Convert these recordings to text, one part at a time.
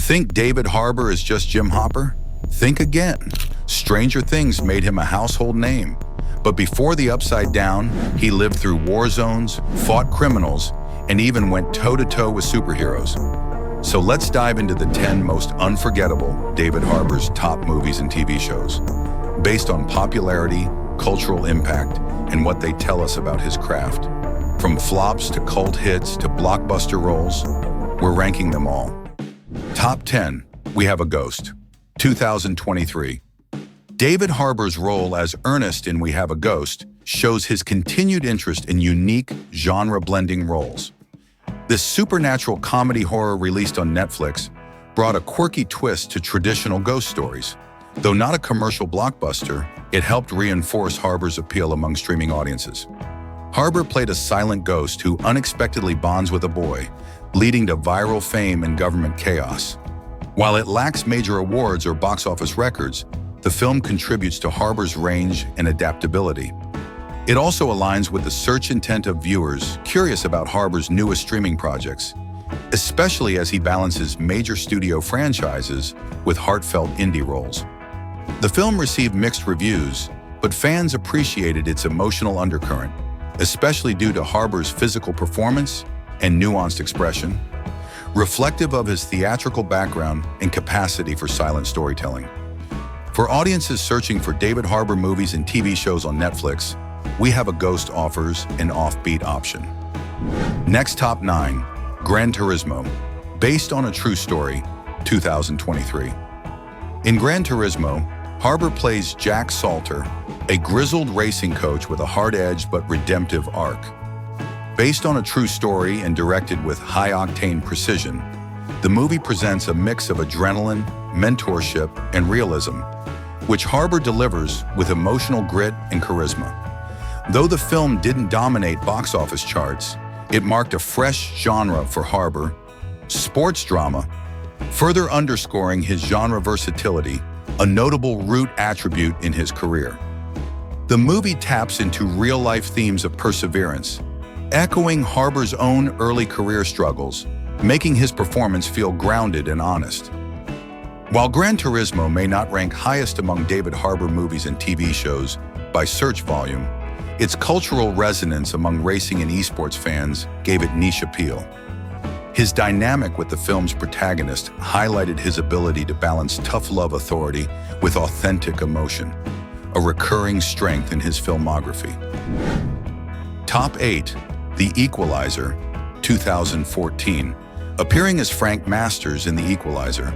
Think David Harbour is just Jim Hopper? Think again. Stranger Things made him a household name. But before the Upside Down, he lived through war zones, fought criminals, and even went toe-to-toe with superheroes. So let's dive into the 10 most unforgettable David Harbour's top movies and TV shows, based on popularity, cultural impact, and what they tell us about his craft. From flops to cult hits to blockbuster roles, we're ranking them all. Top 10, We Have a Ghost, 2023. David Harbour's role as Ernest in We Have a Ghost shows his continued interest in unique, genre-blending roles. This supernatural comedy horror released on Netflix brought a quirky twist to traditional ghost stories. Though not a commercial blockbuster, it helped reinforce Harbour's appeal among streaming audiences. Harbour played a silent ghost who unexpectedly bonds with a boy, leading to viral fame and government chaos. While it lacks major awards or box office records, the film contributes to Harbour's range and adaptability. It also aligns with the search intent of viewers curious about Harbour's newest streaming projects, especially as he balances major studio franchises with heartfelt indie roles. The film received mixed reviews, but fans appreciated its emotional undercurrent, especially due to Harbour's physical performance and nuanced expression, reflective of his theatrical background and capacity for silent storytelling. For audiences searching for David Harbour movies and TV shows on Netflix, We Have a Ghost offers an offbeat option. Next, top 9, Gran Turismo, based on a true story, 2023. In Gran Turismo, Harbour plays Jack Salter, a grizzled racing coach with a hard-edged but redemptive arc. Based on a true story and directed with high-octane precision, the movie presents a mix of adrenaline, mentorship, and realism, which Harbour delivers with emotional grit and charisma. Though the film didn't dominate box office charts, it marked a fresh genre for Harbour, sports drama, further underscoring his genre versatility, a notable root attribute in his career. The movie taps into real-life themes of perseverance, echoing Harbour's own early career struggles, making his performance feel grounded and honest. While Gran Turismo may not rank highest among David Harbour movies and TV shows by search volume, its cultural resonance among racing and esports fans gave it niche appeal. His dynamic with the film's protagonist highlighted his ability to balance tough love authority with authentic emotion, a recurring strength in his filmography. Top 8, The Equalizer, 2014. Appearing as Frank Masters in The Equalizer,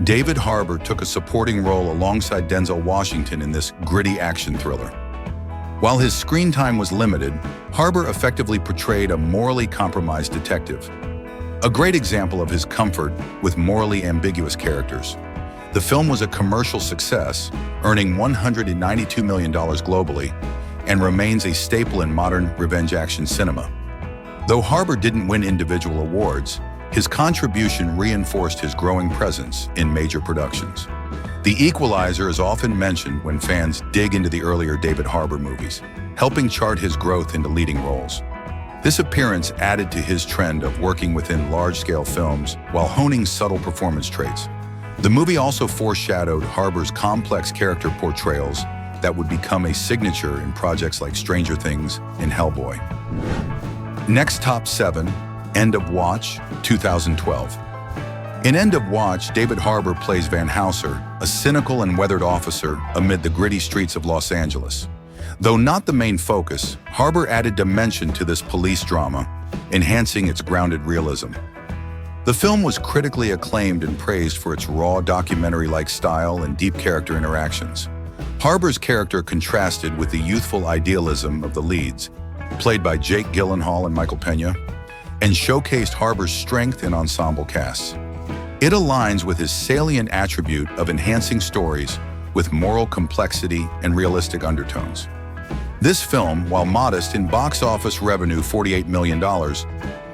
David Harbour took a supporting role alongside Denzel Washington in this gritty action thriller. While his screen time was limited, Harbour effectively portrayed a morally compromised detective. A great example of his comfort with morally ambiguous characters. The film was a commercial success, earning $192 million globally, and remains a staple in modern revenge action cinema. Though Harbour didn't win individual awards, his contribution reinforced his growing presence in major productions. The Equalizer is often mentioned when fans dig into the earlier David Harbour movies, helping chart his growth into leading roles. This appearance added to his trend of working within large-scale films while honing subtle performance traits. The movie also foreshadowed Harbour's complex character portrayals that would become a signature in projects like Stranger Things and Hellboy. Next, top 7, End of Watch, 2012. In End of Watch, David Harbour plays Van Houser, a cynical and weathered officer amid the gritty streets of Los Angeles. Though not the main focus, Harbour added dimension to this police drama, enhancing its grounded realism. The film was critically acclaimed and praised for its raw documentary-like style and deep character interactions. Harbour's character contrasted with the youthful idealism of the leads, played by Jake Gyllenhaal and Michael Pena, and showcased Harbour's strength in ensemble casts. It aligns with his salient attribute of enhancing stories with moral complexity and realistic undertones. This film, while modest in box office revenue $48 million,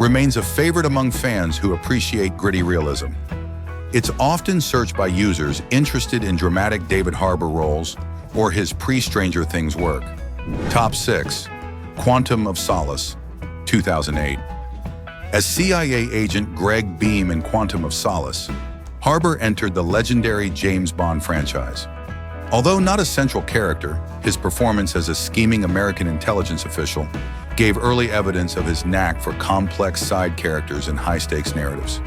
remains a favorite among fans who appreciate gritty realism. It's often searched by users interested in dramatic David Harbour roles or his pre-Stranger Things work. Top 6, Quantum of Solace, 2008. As CIA agent Greg Beam in Quantum of Solace, Harbour entered the legendary James Bond franchise. Although not a central character, his performance as a scheming American intelligence official gave early evidence of his knack for complex side characters and high-stakes narratives.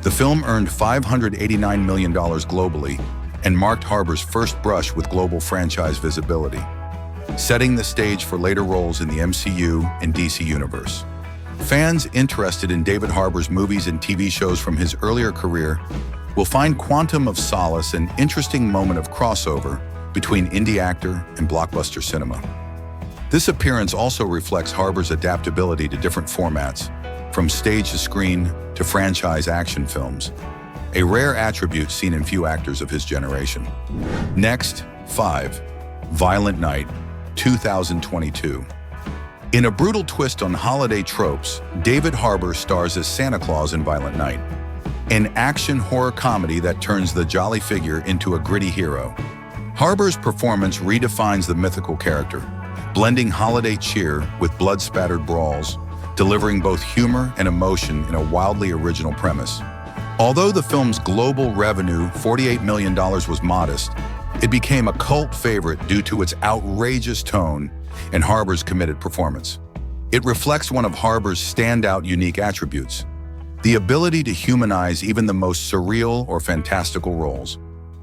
The film earned $589 million globally and marked Harbour's first brush with global franchise visibility, setting the stage for later roles in the MCU and DC universe. Fans interested in David Harbour's movies and TV shows from his earlier career will find Quantum of Solace an interesting moment of crossover between indie actor and blockbuster cinema. This appearance also reflects Harbour's adaptability to different formats, from stage to screen to franchise action films, a rare attribute seen in few actors of his generation. Next, 5. Violent Night, 2022. In a brutal twist on holiday tropes, David Harbour stars as Santa Claus in Violent Night, an action horror comedy that turns the jolly figure into a gritty hero. Harbour's performance redefines the mythical character, blending holiday cheer with blood-spattered brawls, delivering both humor and emotion in a wildly original premise. Although the film's global revenue, $48 million, was modest, it became a cult favorite due to its outrageous tone and Harbour's committed performance. It reflects one of Harbour's standout unique attributes, the ability to humanize even the most surreal or fantastical roles.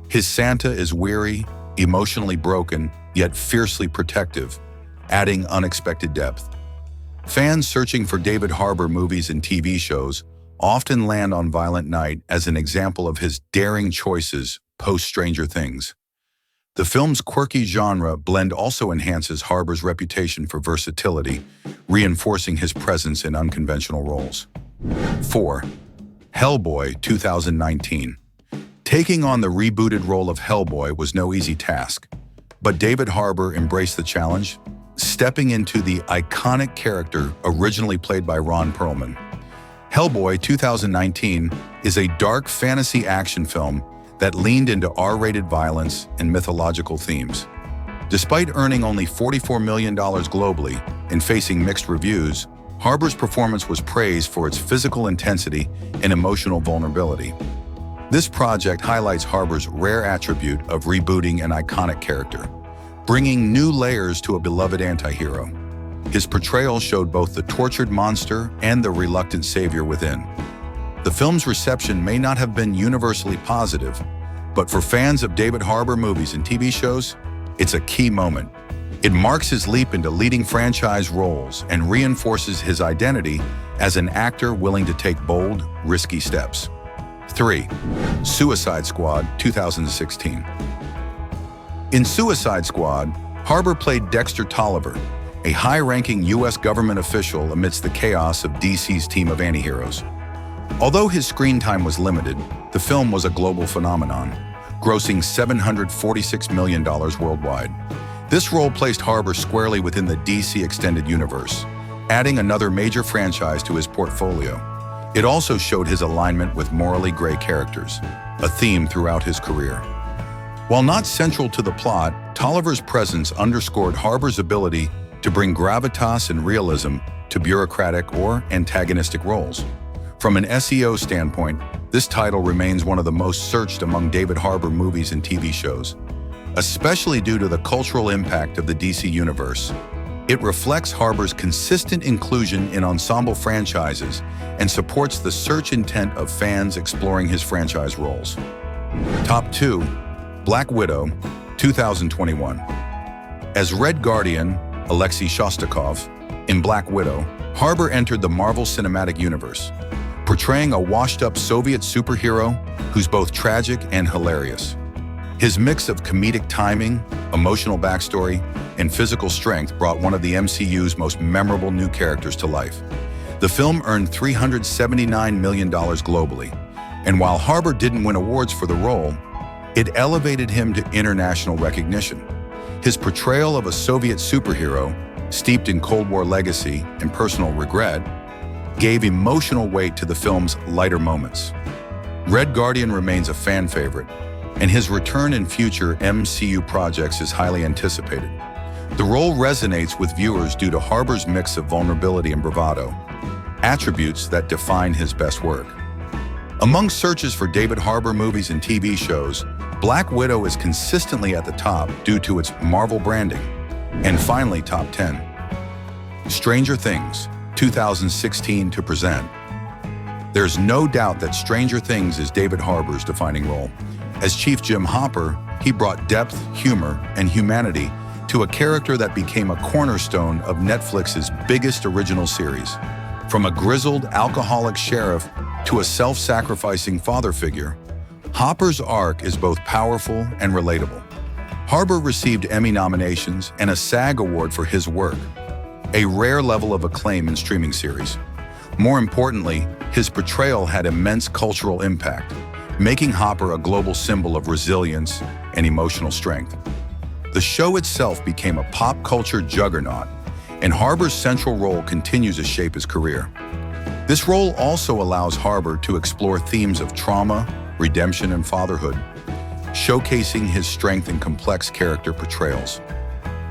His Santa is weary, emotionally broken, yet fiercely protective, adding unexpected depth. Fans searching for David Harbour movies and TV shows often land on Violent Night as an example of his daring choices post-Stranger Things. The film's quirky genre blend also enhances Harbour's reputation for versatility, reinforcing his presence in unconventional roles. 4. Hellboy, 2019. Taking on the rebooted role of Hellboy was no easy task, but David Harbour embraced the challenge, stepping into the iconic character originally played by Ron Perlman. Hellboy 2019 is a dark fantasy action film that leaned into R-rated violence and mythological themes. Despite earning only $44 million globally and facing mixed reviews, Harbour's performance was praised for its physical intensity and emotional vulnerability. This project highlights Harbour's rare attribute of rebooting an iconic character, bringing new layers to a beloved anti-hero. His portrayal showed both the tortured monster and the reluctant savior within. The film's reception may not have been universally positive, but for fans of David Harbour movies and TV shows, it's a key moment. It marks his leap into leading franchise roles and reinforces his identity as an actor willing to take bold, risky steps. 3. Suicide Squad, 2016. In Suicide Squad, Harbour played Dexter Tolliver, a high-ranking U.S. government official amidst the chaos of DC's team of antiheroes. Although his screen time was limited, the film was a global phenomenon, grossing $746 million worldwide. This role placed Harbour squarely within the DC Extended Universe, adding another major franchise to his portfolio. It also showed his alignment with morally gray characters, a theme throughout his career. While not central to the plot, Tolliver's presence underscored Harbour's ability to bring gravitas and realism to bureaucratic or antagonistic roles. From an SEO standpoint, this title remains one of the most searched among David Harbour movies and TV shows, especially due to the cultural impact of the DC universe. It reflects Harbour's consistent inclusion in ensemble franchises and supports the search intent of fans exploring his franchise roles. Top 2. Black Widow, 2021. As Red Guardian, Alexei Shostakov, in Black Widow, Harbour entered the Marvel Cinematic Universe, portraying a washed-up Soviet superhero who's both tragic and hilarious. His mix of comedic timing, emotional backstory, and physical strength brought one of the MCU's most memorable new characters to life. The film earned $379 million globally, and while Harbour didn't win awards for the role, it elevated him to international recognition. His portrayal of a Soviet superhero, steeped in Cold War legacy and personal regret, gave emotional weight to the film's lighter moments. Red Guardian remains a fan favorite, and his return in future MCU projects is highly anticipated. The role resonates with viewers due to Harbour's mix of vulnerability and bravado, attributes that define his best work. Among searches for David Harbour movies and TV shows, Black Widow is consistently at the top due to its Marvel branding. And finally, top 10. Stranger Things, 2016 to present. There's no doubt that Stranger Things is David Harbour's defining role. As Chief Jim Hopper, he brought depth, humor, and humanity to a character that became a cornerstone of Netflix's biggest original series. From a grizzled, alcoholic sheriff to a self-sacrificing father figure, Hopper's arc is both powerful and relatable. Harbour received Emmy nominations and a SAG award for his work, a rare level of acclaim in streaming series. More importantly, his portrayal had immense cultural impact, making Hopper a global symbol of resilience and emotional strength. The show itself became a pop culture juggernaut, and Harbour's central role continues to shape his career. This role also allows Harbour to explore themes of trauma, redemption, and fatherhood, showcasing his strength in complex character portrayals.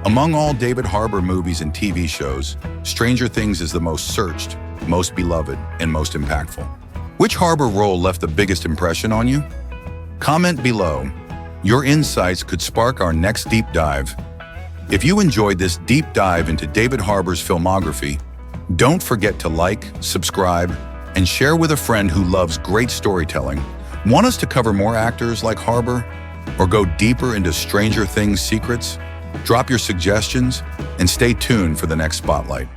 Among all David Harbour movies and TV shows, Stranger Things is the most searched, most beloved, and most impactful. Which Harbour role left the biggest impression on you? Comment below. Your insights could spark our next deep dive. If you enjoyed this deep dive into David Harbour's filmography, don't forget to like, subscribe, and share with a friend who loves great storytelling. Want us to cover more actors like Harbour, or go deeper into Stranger Things secrets? Drop your suggestions and stay tuned for the next spotlight.